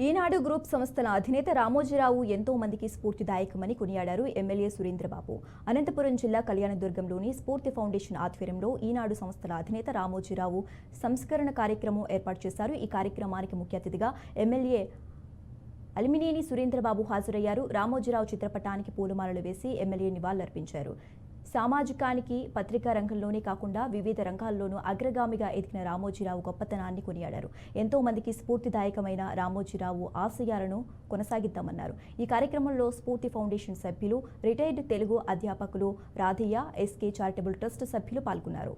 ఈనాడు group సంస్థల అధినేత రామోజీరావు ఎంతో మందికి స్ఫూర్తిదాయకమని కొనియాడారు ఎమ్మెల్యే సురేంద్రబాబు. అనంతపురం జిల్లా కళ్యాణదుర్గంలోని స్ఫూర్తి ఫౌండేషన్ ఆధ్వర్యంలో ఈనాడు సంస్థల అధినేత రామోజీరావు సంస్కరణ కార్యక్రమం ఏర్పాటు చేశారు. ఈ కార్యక్రమానికి ముఖ్య అతిథిగా ఎమ్మెల్యే అలిమినేని సురేంద్రబాబు హాజరయ్యారు. రామోజీరావు చిత్రపటానికి పూలమాలలు వేసి ఎమ్మెల్యే నివాళులర్పించారు. సామాజికానికి పత్రికా రంగంలోనే కాకుండా వివిధ రంగాల్లోనూ అగ్రగామిగా ఎదిగిన రామోజీరావు గొప్పతనాన్ని కొనియాడారు. ఎంతో మందికి స్ఫూర్తిదాయకమైన రామోజీరావు ఆశయాలను కొనసాగిద్దామన్నారు. ఈ కార్యక్రమంలో స్ఫూర్తి ఫౌండేషన్ సభ్యులు, రిటైర్డ్ తెలుగు అధ్యాపకులు రాధయ్య, ఎస్కే చారిటబుల్ ట్రస్ట్ సభ్యులు పాల్గొన్నారు.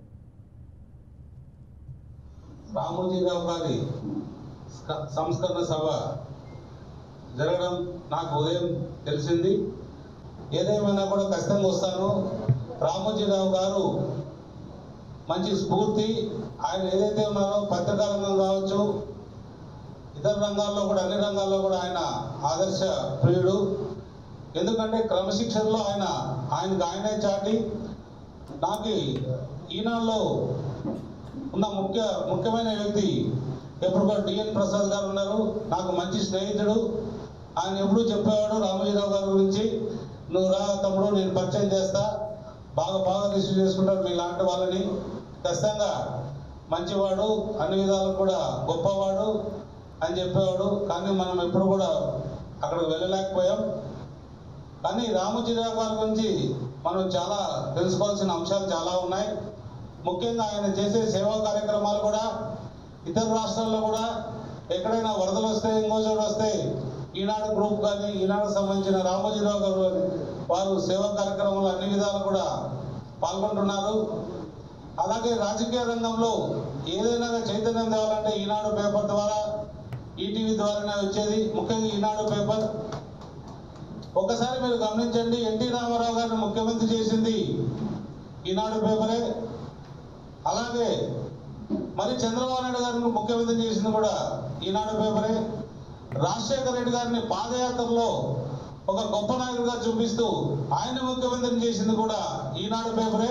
రామోజీరావు గారి సంస్కరణ సభ జరగడం నాకు ఉదయం తెలిసింది. ఏదేమైనా కూడా ఖచ్చితంగా వస్తాను. రామోజీరావు గారు మంచి స్ఫూర్తి. ఆయన ఏదైతే ఉన్నారో పత్రికా రంగం కావచ్చు, ఇతర రంగాల్లో కూడా, అన్ని రంగాల్లో కూడా ఆయన ఆదర్శ ప్రియుడు. ఎందుకంటే క్రమశిక్షణలో ఆయనకు ఆయనే చాటి. నాకు ఈనాడులో ఉన్న ముఖ్యమైన వ్యక్తి ఎప్పుడు కూడా డిఎన్ ప్రసాద్ గారు ఉన్నారు. నాకు మంచి స్నేహితుడు. ఆయన ఎప్పుడూ చెప్పేవాడు రామోజీరావు గారి గురించి, నువ్వు రా తమ్ముడు, నేను పరిచయం చేస్తా, బాగా రిసీవ్ చేసుకుంటాడు మీలాంటి వాళ్ళని. ఖచ్చితంగా మంచివాడు, అన్ని విధాలు కూడా గొప్పవాడు అని చెప్పేవాడు. కానీ మనం ఎప్పుడు కూడా అక్కడికి వెళ్ళలేకపోయాం. కానీ రామోజీరావు గారి గురించి మనం చాలా తెలుసుకోవాల్సిన అంశాలు చాలా ఉన్నాయి. ముఖ్యంగా ఆయన చేసే సేవా కార్యక్రమాలు కూడా ఇతర రాష్ట్రాల్లో కూడా ఎక్కడైనా వరదలు వస్తే, ఇంకో చోటు వస్తే ఈనాడు గ్రూప్ కానీ, ఈనాడుకు సంబంధించిన రామోజీరావు గారు వారు సేవా కార్యక్రమాలు అన్ని విధాలు కూడా పాల్గొంటున్నారు. అలాగే రాజకీయ రంగంలో ఏదైనా చైతన్యం తేవాలంటే ఈనాడు పేపర్ ద్వారా, ఈటీవీ ద్వారానే వచ్చేది. ముఖ్యంగా ఈనాడు పేపర్ ఒకసారి మీరు గమనించండి, ఎన్టీ రామారావు గారిని ముఖ్యమంత్రి చేసింది ఈనాడు పేపరే. అలాగే మరి చంద్రబాబు నాయుడు గారిని ముఖ్యమంత్రి చేసింది కూడా ఈనాడు పేపరే. రాజశేఖర రెడ్డి గారిని పాదయాత్రలో ఒక గొప్ప నాయకుడిగా చూపిస్తూ ఆయన ముఖ్యమంత్రిని చేసింది కూడా ఈనాడు పేపరే.